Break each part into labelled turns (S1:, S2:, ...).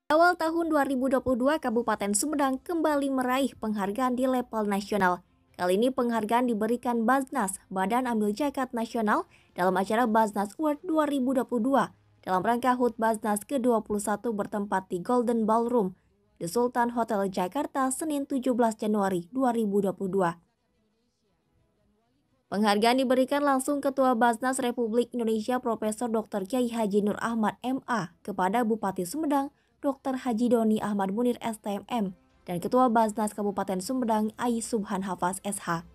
S1: Awal tahun 2022, Kabupaten Sumedang kembali meraih penghargaan di level nasional. Kali ini penghargaan diberikan Basnas, Badan Amil Zakat Nasional, dalam acara Basnas Award 2022 dalam rangka HUT Basnas ke-21 bertempat di Golden Ballroom, The Sultan Hotel Jakarta, Senin 17 Januari 2022. Penghargaan diberikan langsung Ketua Basnas Republik Indonesia Profesor Dr. Kiai Haji Nur Ahmad MA kepada Bupati Sumedang Dr. Haji Doni Ahmad Munir STMM dan Ketua Basnas Kabupaten Sumedang Ai Subhan Hafaz SH.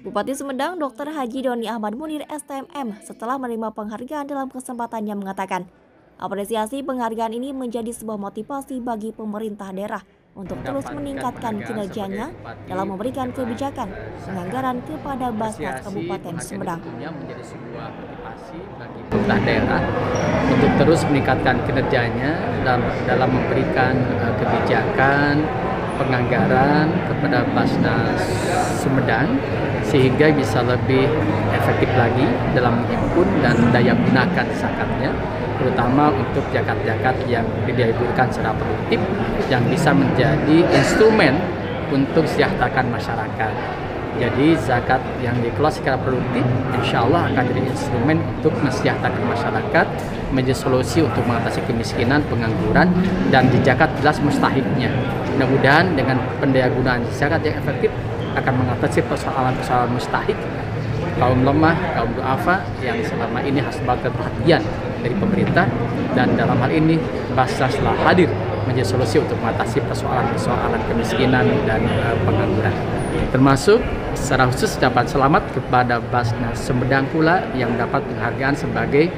S1: Bupati Sumedang Dr. Haji Doni Ahmad Munir STMM setelah menerima penghargaan dalam kesempatannya mengatakan, apresiasi penghargaan ini menjadi sebuah motivasi bagi pemerintah daerah untuk terus meningkatkan kinerjanya dalam memberikan kebijakan penganggaran kepada Basnas Kabupaten Sumedang.
S2: Menjadi sebuah motivasi bagi pemerintah daerah untuk terus meningkatkan kinerjanya dalam memberikan kebijakan penganggaran kepada Basnas Sumedang sehingga bisa lebih efektif lagi dalam menghimpun dan daya gunakan zakatnya, terutama untuk zakat-zakat yang didistribusikan secara produktif yang bisa menjadi instrumen untuk sejahterakan masyarakat. Jadi zakat yang dikelola secara produktif insya Allah akan jadi instrumen untuk mensejahterakan masyarakat, menjadi solusi untuk mengatasi kemiskinan, pengangguran, dan di zakat jelas mustahiknya. Mudah-mudahan dengan pendayagunaan zakat yang efektif akan mengatasi persoalan-persoalan mustahik kaum lemah, kaum duafa yang selama ini harus mendapat perhatian dari pemerintah, dan dalam hal ini Basnas telah hadir menjadi solusi untuk mengatasi persoalan-persoalan kemiskinan dan pengangguran. Termasuk secara khusus dapat selamat kepada Basnas Sumedang pula yang dapat penghargaan sebagai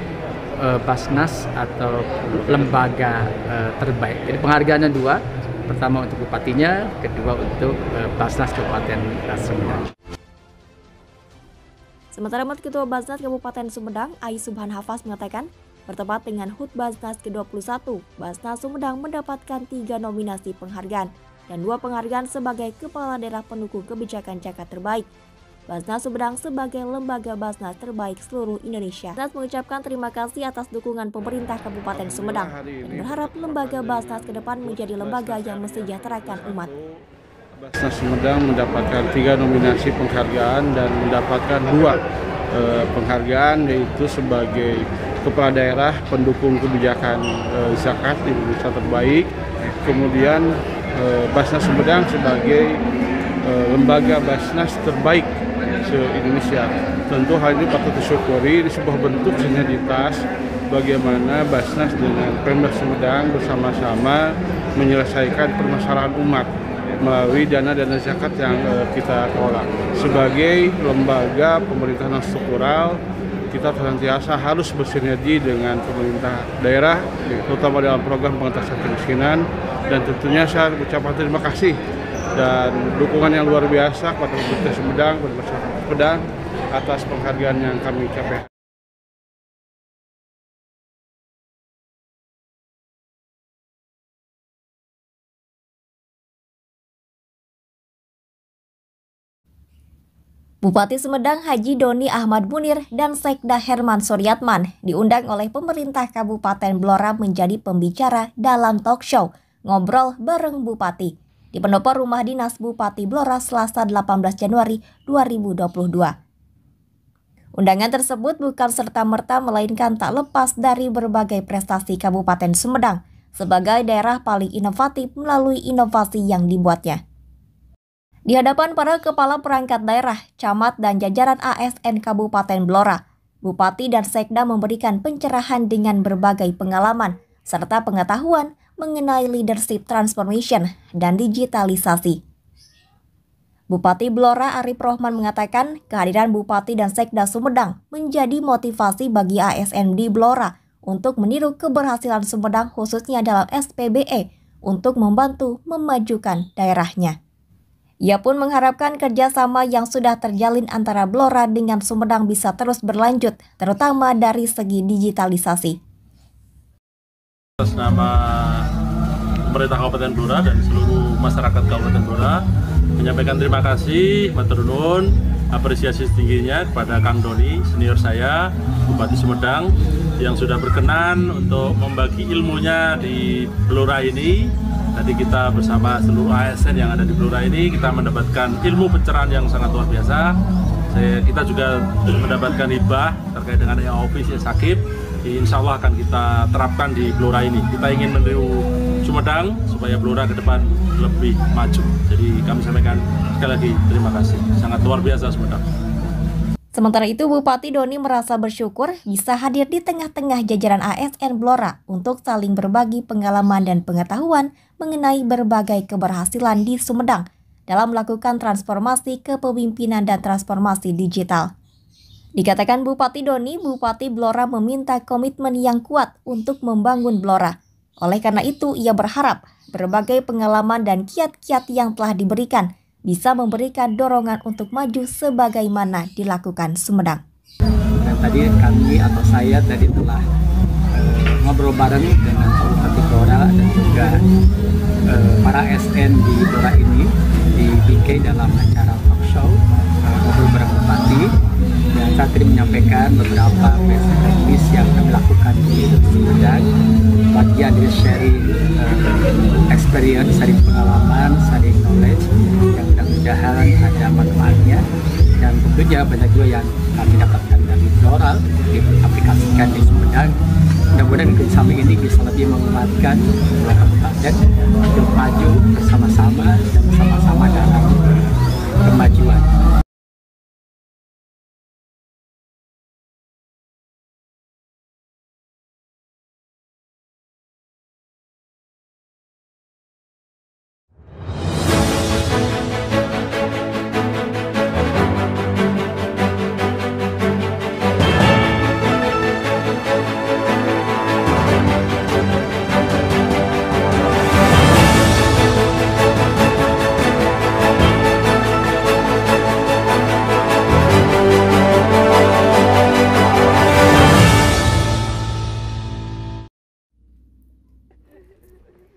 S2: Basnas atau lembaga terbaik. Jadi penghargaannya dua, pertama untuk bupatinya, kedua untuk Basnas Kabupaten Sumedang.
S1: Sementara Ketua Basnas Kabupaten Sumedang, Ai Subhan Hafaz mengatakan, bertempat dengan HUT Basnas ke-21, Basnas Sumedang mendapatkan 3 nominasi penghargaan dan 2 penghargaan sebagai Kepala Daerah Pendukung Kebijakan Zakat Terbaik. Basnas Sumedang sebagai lembaga Basnas terbaik seluruh Indonesia. Basnas mengucapkan terima kasih atas dukungan pemerintah Kabupaten Sumedang dan berharap lembaga Basnas ke depan menjadi lembaga yang mensejahterakan umat.
S3: Basnas Sumedang mendapatkan 3 nominasi penghargaan dan mendapatkan 2 penghargaan, yaitu sebagai Kepala Daerah Pendukung Kebijakan Zakat Indonesia Terbaik, kemudian Basnas Sumedang sebagai lembaga Basnas terbaik se-Indonesia. Tentu hal ini patut disyukuri, ini sebuah bentuk sinergitas bagaimana Basnas dengan Pemda Sumedang bersama-sama menyelesaikan permasalahan umat melalui dana-dana zakat yang kita kelola. Sebagai lembaga pemerintahan struktural, kita senantiasa harus bersinergi dengan pemerintah daerah, terutama dalam program pengentasan kemiskinan, dan tentunya saya ucapkan terima kasih dan dukungan yang luar biasa kepada pemerintah Sumedang, kepada masyarakat Sumedang atas penghargaan yang kami capai.
S1: Bupati Sumedang Haji Doni Ahmad Munir dan Sekda Herman Suryatman diundang oleh pemerintah Kabupaten Blora menjadi pembicara dalam talk show Ngobrol Bareng Bupati di Pendopo Rumah Dinas Bupati Blora Selasa 18 Januari 2022. Undangan tersebut bukan serta-merta melainkan tak lepas dari berbagai prestasi Kabupaten Sumedang sebagai daerah paling inovatif melalui inovasi yang dibuatnya. Di hadapan para kepala perangkat daerah, camat, dan jajaran ASN Kabupaten Blora, Bupati dan Sekda memberikan pencerahan dengan berbagai pengalaman serta pengetahuan mengenai leadership transformation dan digitalisasi. Bupati Blora Arif Rohman mengatakan kehadiran Bupati dan Sekda Sumedang menjadi motivasi bagi ASN di Blora untuk meniru keberhasilan Sumedang khususnya dalam SPBE untuk membantu memajukan daerahnya. Ia pun mengharapkan kerjasama yang sudah terjalin antara Blora dengan Sumedang bisa terus berlanjut, terutama dari segi digitalisasi.
S4: Atas nama pemerintah Kabupaten Blora dan seluruh masyarakat Kabupaten Blora menyampaikan terima kasih, matur nuwun apresiasi setingginya kepada Kang Doni, senior saya, Bupati Sumedang, yang sudah berkenan untuk membagi ilmunya di Blora ini. Tadi kita bersama seluruh ASN yang ada di Blora ini, kita mendapatkan ilmu pencerahan yang sangat luar biasa. Kita juga mendapatkan hibah terkait dengan office sakit. Insya Allah akan kita terapkan di Blora ini. Kita ingin meniru Sumedang supaya Blora ke depan lebih maju. Jadi kami sampaikan sekali lagi terima kasih. Sangat luar biasa Sumedang.
S1: Sementara itu, Bupati Doni merasa bersyukur bisa hadir di tengah-tengah jajaran ASN Blora untuk saling berbagi pengalaman dan pengetahuan mengenai berbagai keberhasilan di Sumedang dalam melakukan transformasi kepemimpinan dan transformasi digital. Dikatakan Bupati Doni, Bupati Blora meminta komitmen yang kuat untuk membangun Blora. Oleh karena itu, ia berharap berbagai pengalaman dan kiat-kiat yang telah diberikan bisa memberikan dorongan untuk maju sebagaimana dilakukan Sumedang.
S2: Dan tadi kami atau saya tadi telah ngobrol bareng dengan Bupati Blora dan juga para ASN di Blora ini di BK dalam acara talk show ngobrol bareng Bupati. Dan saya tadi menyampaikan beberapa best practice yang kami lakukan di Sumedang, bagian dari sharing experience, sharing pengalaman, sharing knowledge yang mudah-mudahan ada manfaatnya, dan tentunya banyak juga yang kami dapatkan dari Blora diaplikasikan di Sumedang. Mudah-mudahan kerjasama ini bisa lebih menguatkan Blora Kabupaten untuk maju bersama-sama dan bersama-sama dalam kemajuan.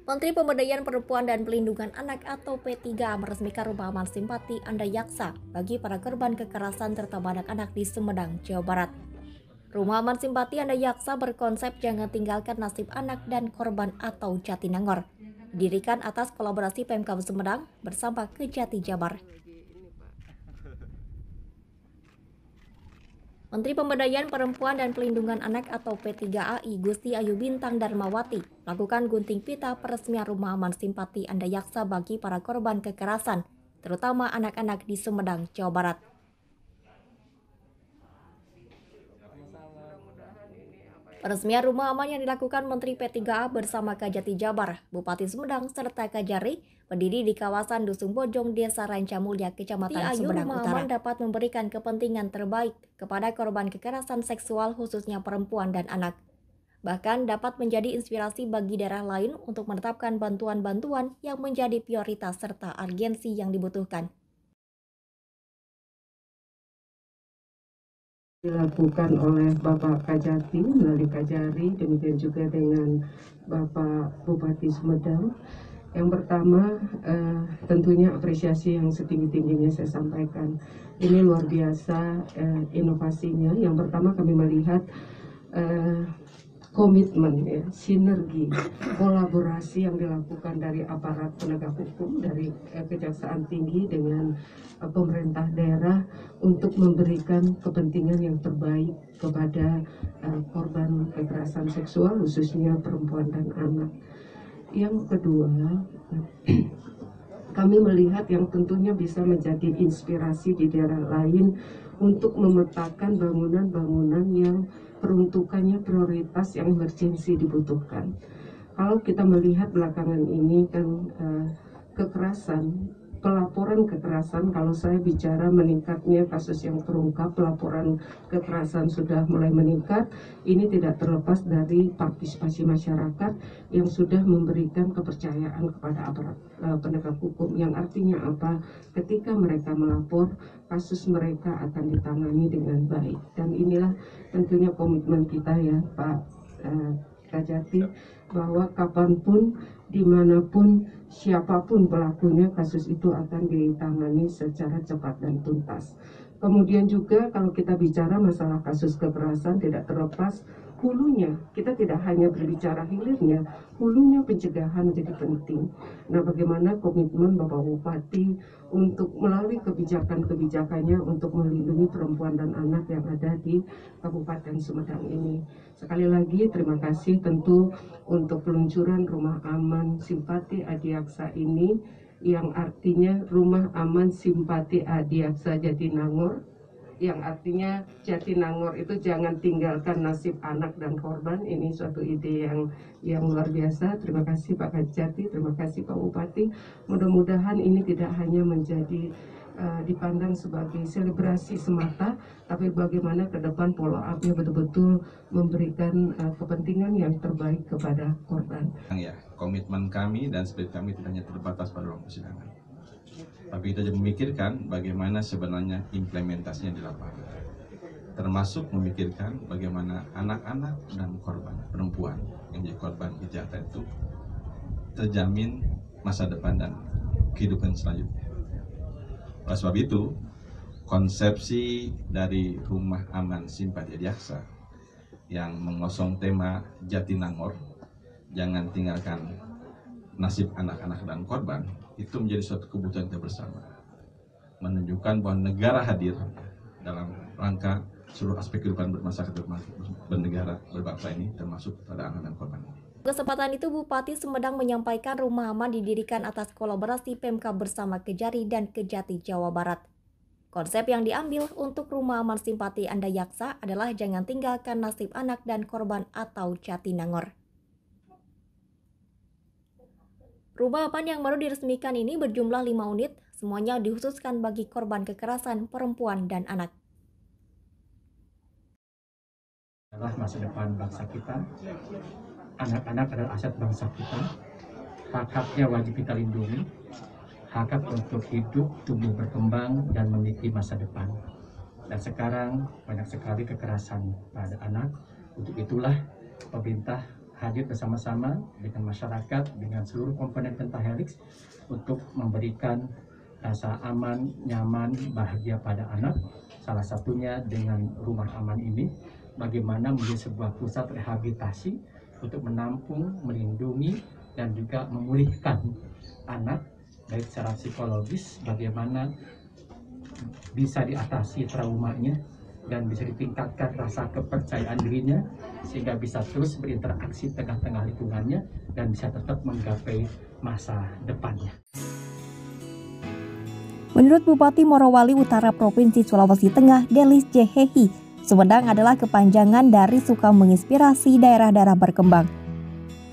S1: Menteri Pemberdayaan Perempuan dan Pelindungan Anak atau P3 meresmikan Rumah Aman Simpati Anda Yaksa bagi para korban kekerasan terutama anak-anak di Sumedang, Jawa Barat. Rumah Aman Simpati Anda Yaksa berkonsep jangan tinggalkan nasib anak dan korban atau Jatinangor. Didirikan atas kolaborasi Pemkab Sumedang bersama Kejati Jabar. Menteri Pemberdayaan Perempuan dan Pelindungan Anak atau P3AI Gusti Ayu Bintang Darmawati melakukan gunting pita peresmian Rumah Aman Simpati Anda Yaksa bagi para korban kekerasan, terutama anak-anak di Sumedang, Jawa Barat. Peresmian Rumah Aman yang dilakukan Menteri P3A bersama Kejati Jabar, Bupati Sumedang, serta Kajari berdiri di kawasan Dusun Bojong, Desa Rancamulya, Kecamatan Sumedang Utara. Rumah Aman dapat memberikan kepentingan terbaik kepada korban kekerasan seksual khususnya perempuan dan anak. Bahkan dapat menjadi inspirasi bagi daerah lain untuk menetapkan bantuan-bantuan yang menjadi prioritas serta urgensi yang dibutuhkan.
S5: Dilakukan oleh Bapak Kajati melalui Kajari, demikian juga dengan Bapak Bupati Sumedang. Yang pertama tentunya apresiasi yang setinggi-tingginya saya sampaikan. Ini luar biasa inovasinya. Yang pertama kami melihat komitmen, ya, sinergi, kolaborasi yang dilakukan dari aparat penegak hukum, dari Kejaksaan Tinggi dengan pemerintah daerah untuk memberikan kepentingan yang terbaik kepada korban kekerasan seksual, khususnya perempuan dan anak. Yang kedua, kami melihat yang tentunya bisa menjadi inspirasi di daerah lain untuk memetakan bangunan-bangunan yang peruntukannya prioritas yang emergensi dibutuhkan. Kalau kita melihat belakangan ini kan kekerasan, pelaporan kekerasan, kalau saya bicara meningkatnya kasus yang terungkap, pelaporan kekerasan sudah mulai meningkat. Ini tidak terlepas dari partisipasi masyarakat yang sudah memberikan kepercayaan kepada aparat penegak hukum, yang artinya apa? Ketika mereka melapor, kasus mereka akan ditangani dengan baik. Dan inilah tentunya komitmen kita, ya Pak Kajati, bahwa kapanpun, dimanapun, siapapun pelakunya, kasus itu akan ditangani secara cepat dan tuntas. Kemudian juga kalau kita bicara masalah kasus kekerasan, tidak terlepas hulunya. Kita tidak hanya berbicara hilirnya, hulunya pencegahan menjadi penting. Nah, bagaimana komitmen Bapak Bupati untuk melalui kebijakan-kebijakannya untuk melindungi perempuan dan anak yang ada di Kabupaten Sumedang ini. Sekali lagi terima kasih tentu untuk peluncuran Rumah Aman Simpati Adiaksa ini, yang artinya Rumah Aman Simpati Adiaksa Jatinangor, yang artinya Jatinangor itu jangan tinggalkan nasib anak dan korban. Ini suatu ide yang luar biasa. Terima kasih Pak Kajati, terima kasih Pak Bupati. Mudah-mudahan ini tidak hanya menjadi dipandang sebagai selebrasi semata, tapi bagaimana ke depan follow up-nya betul-betul memberikan kepentingan yang terbaik kepada korban.
S6: Ya, komitmen kami dan spirit kami tidak hanya terbatas pada ruang persidangan, tapi kita juga memikirkan bagaimana sebenarnya implementasinya di lapangan, termasuk memikirkan bagaimana anak-anak dan korban perempuan yang jadi korban kejahatan itu terjamin masa depan dan kehidupan selanjutnya. Oleh sebab itu, konsepsi dari Rumah Aman Simpati Adiaksa yang mengusung tema Jatinangor, jangan tinggalkan nasib anak-anak dan korban, itu menjadi suatu kebutuhan kita bersama, menunjukkan bahwa negara hadir dalam rangka seluruh aspek kehidupan bermasyarakat, bernegara, berbangsa ini, termasuk pada anak dan korban.
S1: Kesempatan itu Bupati Sumedang menyampaikan Rumah Aman didirikan atas kolaborasi Pemkab bersama Kejari dan Kejati Jawa Barat. Konsep yang diambil untuk Rumah Aman Simpati Adiaksa adalah jangan tinggalkan nasib anak dan korban atau Jatinangor. Rumah Aman yang baru diresmikan ini berjumlah 5 unit, semuanya dikhususkan bagi korban kekerasan perempuan dan anak.
S7: Adalah masa depan bangsa kita. Anak-anak adalah aset bangsa kita. Hak-haknya wajib kita lindungi. Hak untuk hidup, tumbuh berkembang, dan memiliki masa depan. Dan sekarang banyak sekali kekerasan pada anak. Untuk itulah pemerintah hadir bersama-sama dengan masyarakat, dengan seluruh komponen Pentahelix untuk memberikan rasa aman, nyaman, bahagia pada anak. Salah satunya dengan Rumah Aman ini, bagaimana menjadi sebuah pusat rehabilitasi untuk menampung, melindungi, dan juga memulihkan anak, baik secara psikologis, bagaimana bisa diatasi traumanya, dan bisa ditingkatkan rasa kepercayaan dirinya, sehingga bisa terus berinteraksi tengah-tengah lingkungannya, dan bisa tetap menggapai masa depannya.
S1: Menurut Bupati Morowali Utara Provinsi Sulawesi Tengah, Delis Jehehi, Sumedang adalah kepanjangan dari suka menginspirasi daerah-daerah berkembang.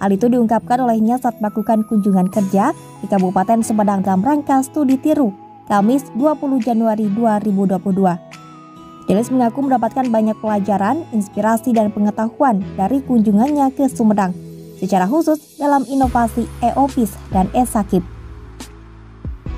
S1: Hal itu diungkapkan olehnya saat melakukan kunjungan kerja di Kabupaten Sumedang dalam rangka studi tiru, Kamis 20 Januari 2022. Delis mengaku mendapatkan banyak pelajaran, inspirasi, dan pengetahuan dari kunjungannya ke Sumedang, secara khusus dalam inovasi e-office dan e-sakit.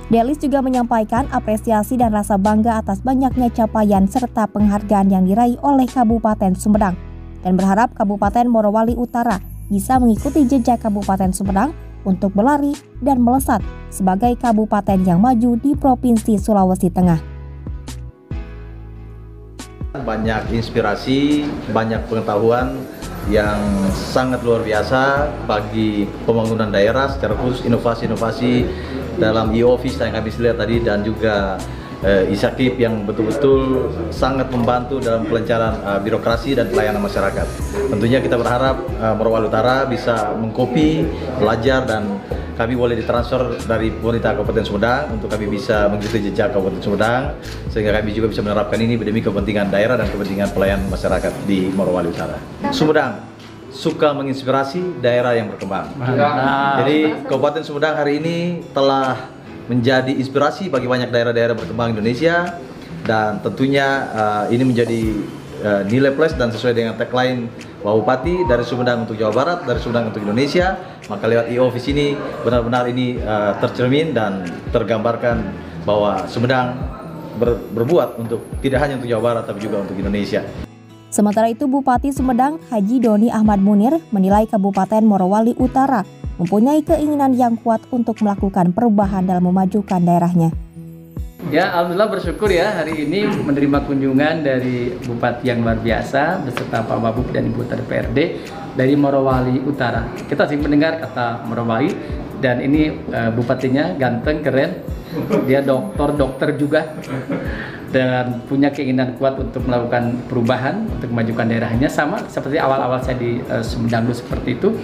S1: Delis juga menyampaikan apresiasi dan rasa bangga atas banyaknya capaian serta penghargaan yang diraih oleh Kabupaten Sumedang dan berharap Kabupaten Morowali Utara bisa mengikuti jejak Kabupaten Sumedang untuk berlari dan melesat sebagai kabupaten yang maju di Provinsi Sulawesi Tengah.
S8: Banyak inspirasi, banyak pengetahuan yang sangat luar biasa bagi pembangunan daerah, secara khusus inovasi-inovasi dalam e-office yang kami lihat tadi, dan juga e-sakit yang betul-betul sangat membantu dalam kelancaran birokrasi dan pelayanan masyarakat. Tentunya kita berharap Morowali Utara bisa mengkopi, belajar, dan kami boleh ditransfer dari pemerintah Kabupaten Sumedang untuk kami bisa mengikuti jejak Kabupaten Sumedang, sehingga kami juga bisa menerapkan ini demi kepentingan daerah dan kepentingan pelayanan masyarakat di Morowali Utara. Sumedang suka menginspirasi daerah yang berkembang. Jadi Kabupaten Sumedang hari ini telah menjadi inspirasi bagi banyak daerah-daerah berkembang Indonesia, dan tentunya ini menjadi nilai plus dan sesuai dengan tagline Pak Bupati, dari Sumedang untuk Jawa Barat, dari Sumedang untuk Indonesia. Maka lewat e-office ini benar-benar ini tercermin dan tergambarkan bahwa Sumedang berbuat untuk tidak hanya untuk Jawa Barat tapi juga untuk Indonesia.
S1: Sementara itu, Bupati Sumedang Haji Doni Ahmad Munir menilai Kabupaten Morowali Utara mempunyai keinginan yang kuat untuk melakukan perubahan dalam memajukan daerahnya.
S2: Ya, alhamdulillah bersyukur ya hari ini menerima kunjungan dari Bupati yang luar biasa beserta Pak Wabub dan Ibu DPRD dari Morowali Utara. Kita sering mendengar kata Morowali dan ini bupatinya ganteng, keren. Dia dokter juga dan punya keinginan kuat untuk melakukan perubahan, untuk memajukan daerahnya sama seperti awal-awal saya di Sumedang dulu seperti itu.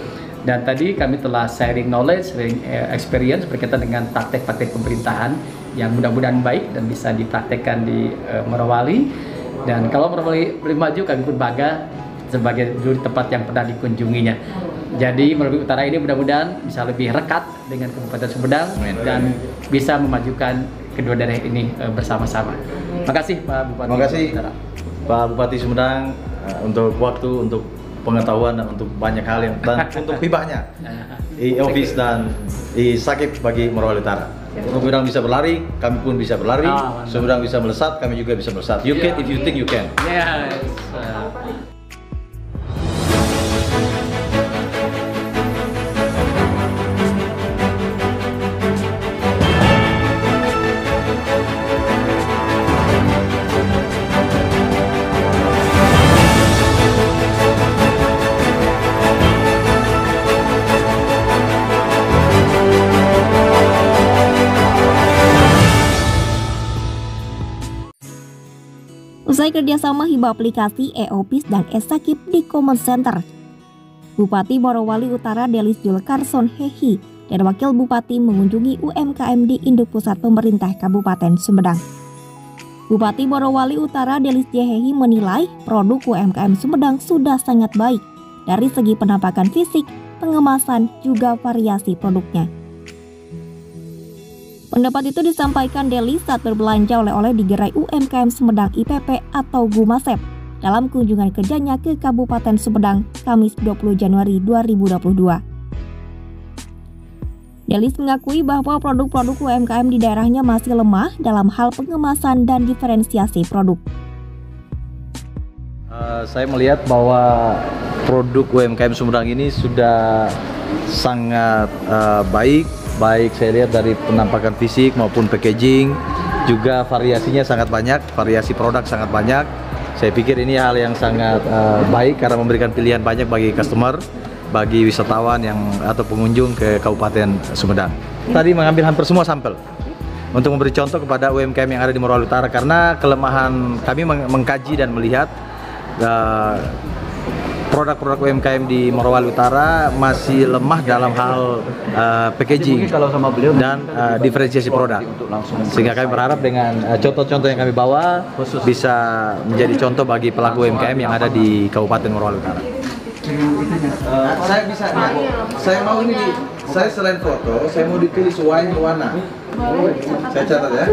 S2: Dan tadi kami telah sharing knowledge, sharing experience berkaitan dengan praktek-praktek pemerintahan yang mudah-mudahan baik dan bisa dipraktekkan di Morowali. Dan kalau Morowali lebih maju, kami pun bangga sebagai dulu tempat yang pernah dikunjunginya. Jadi Morowali Utara ini mudah-mudahan bisa lebih rekat dengan Kabupaten Sumedang dan bisa memajukan kedua daerah ini bersama-sama. Terima kasih Pak Bupati.
S8: Terima kasih Pak Bupati Sumedang untuk waktu, untuk pengetahuan dan untuk banyak hal yang dan untuk hibahnya di office dan di sakit bagi Morowali Utara. Sumedang bisa berlari, kami pun bisa berlari. Sumedang bisa melesat, kami juga bisa melesat. You can if you think you can.
S2: Yes.
S1: Usai kerjasama hibah aplikasi e-office dan e-sakip di Common Center, Bupati Morowali Utara Delis Julkarson Hehi dan Wakil Bupati mengunjungi UMKM di Induk Pusat Pemerintah Kabupaten Sumedang. Bupati Morowali Utara Delis Hehi menilai produk UMKM Sumedang sudah sangat baik dari segi penampakan fisik, pengemasan, juga variasi produknya. Pendapat itu disampaikan Delis saat berbelanja oleh-oleh di gerai UMKM Sumedang IPP atau Gumasep dalam kunjungan kerjanya ke Kabupaten Sumedang Kamis 20 Januari 2022. Delis mengakui bahwa produk-produk UMKM di daerahnya masih lemah dalam hal pengemasan dan diferensiasi produk.
S8: Saya melihat bahwa produk UMKM Sumedang ini sudah sangat baik saya lihat dari penampakan fisik maupun packaging, juga variasinya sangat banyak, variasi produk sangat banyak. Saya pikir ini hal yang sangat baik karena memberikan pilihan banyak bagi customer, bagi wisatawan atau pengunjung ke Kabupaten Sumedang. Tadi mengambil hampir semua sampel untuk memberi contoh kepada UMKM yang ada di Morowali Utara, karena kelemahan kami mengkaji dan melihat produk-produk UMKM di Morowali Utara masih lemah dalam hal packaging dan diferensiasi produk. Sehingga kami berharap dengan contoh-contoh yang kami bawa bisa menjadi contoh bagi pelaku UMKM yang ada di Kabupaten Morowali Utara. Saya mau ini, saya selain foto, saya mau ditulis wine warna. Saya catat ya.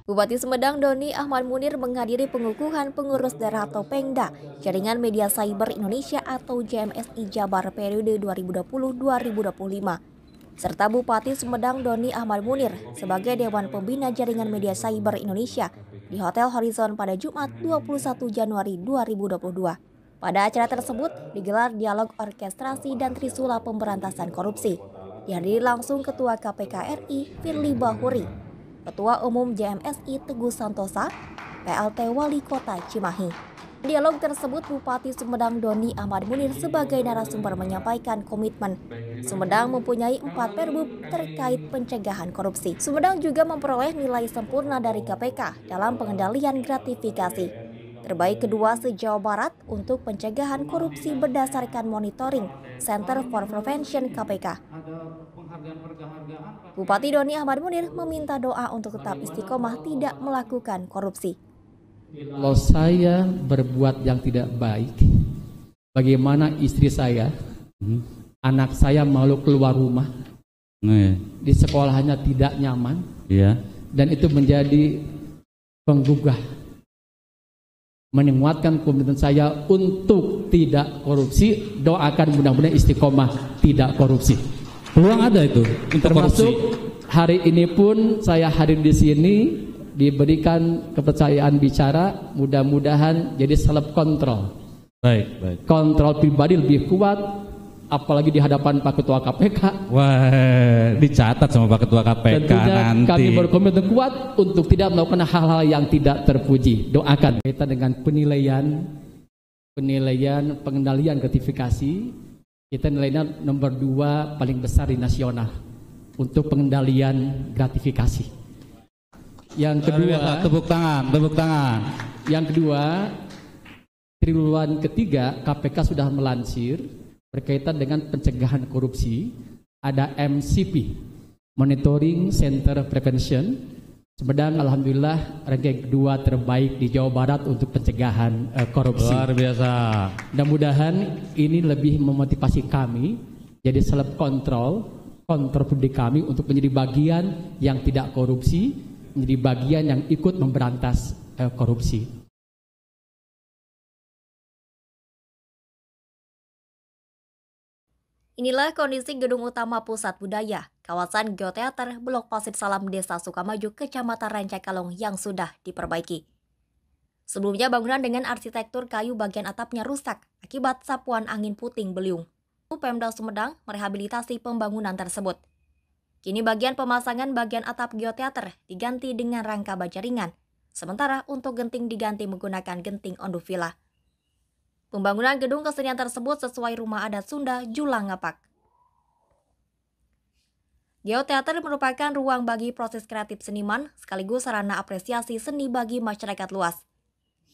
S1: Bupati Sumedang Doni Ahmad Munir menghadiri pengukuhan pengurus daerah atau Pengda Jaringan Media Cyber Indonesia atau JMSI Jabar periode 2020-2025. Serta Bupati Sumedang Doni Ahmad Munir sebagai Dewan Pembina Jaringan Media Cyber Indonesia di Hotel Horizon pada Jumat 21 Januari 2022. Pada acara tersebut digelar dialog orkestrasi dan trisula pemberantasan korupsi. Dihadiri langsung Ketua KPK RI Firly Bahuri, Ketua Umum JMSI Teguh Santosa, PLT Wali Kota Cimahi, Dialog tersebut, Bupati Sumedang Doni Ahmad Munir sebagai narasumber menyampaikan komitmen Sumedang mempunyai 4 perbub terkait pencegahan korupsi. Sumedang juga memperoleh nilai sempurna dari KPK dalam pengendalian gratifikasi. Terbaik kedua se-Jawa Barat untuk pencegahan korupsi berdasarkan monitoring Center for Prevention KPK. Bupati Doni Ahmad Munir meminta doa untuk tetap istiqomah tidak melakukan korupsi.
S9: Kalau saya berbuat yang tidak baik, bagaimana istri saya, anak saya malu keluar rumah, di sekolahnya tidak nyaman, dan itu menjadi penggugah, menguatkan komitmen saya untuk tidak korupsi. Doakan mudah-mudahan istiqomah tidak korupsi.
S10: Peluang ada itu,
S9: termasuk hari ini pun saya hadir di sini, diberikan kepercayaan bicara, mudah-mudahan jadi self kontrol.
S10: Baik.
S9: Kontrol pribadi lebih kuat, apalagi di hadapan Pak Ketua KPK.
S10: Wah, dicatat sama Pak Ketua KPK.
S9: Tentunya
S10: nanti.
S9: Kami berkomitmen kuat untuk tidak melakukan hal-hal yang tidak terpuji. Doakan kita dengan penilaian pengendalian gratifikasi. Kita nilainya nomor 2 paling besar di nasional untuk pengendalian gratifikasi. Yang kedua,
S10: tepuk tangan.
S9: Yang kedua, triwulan ketiga KPK sudah melansir berkaitan dengan pencegahan korupsi. Ada MCP, Monitoring Center Prevention. Sumedang alhamdulillah ranking kedua terbaik di Jawa Barat untuk pencegahan korupsi.
S10: Luar biasa.
S9: Mudah-mudahan ini lebih memotivasi kami jadi self kontrol publik kami untuk menjadi bagian yang tidak korupsi, menjadi bagian yang ikut memberantas korupsi.
S1: Inilah kondisi Gedung Utama Pusat Budaya, kawasan Geoteater, Blok Pasir Salam, Desa Sukamaju, Kecamatan Rancakalong yang sudah diperbaiki. Sebelumnya bangunan dengan arsitektur kayu bagian atapnya rusak akibat sapuan angin puting beliung. Pemda Sumedang merehabilitasi pembangunan tersebut. Kini bagian pemasangan bagian atap geoteater diganti dengan rangka baja ringan, sementara untuk genting diganti menggunakan genting ondufila. Pembangunan gedung kesenian tersebut sesuai rumah adat Sunda Julang Ngapak. Geoteater merupakan ruang bagi proses kreatif seniman sekaligus sarana apresiasi seni bagi masyarakat luas.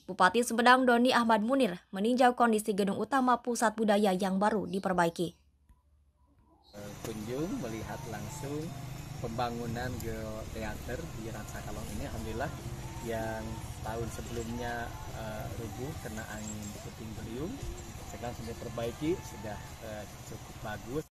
S1: Bupati Sumedang Doni Ahmad Munir meninjau kondisi gedung utama pusat budaya yang baru diperbaiki.
S2: Kunjung melihat langsung pembangunan geoteater di Rancakalong ini, alhamdulillah yang tahun sebelumnya rubuh kena angin puting beliung, sekarang sudah diperbaiki, sudah cukup bagus.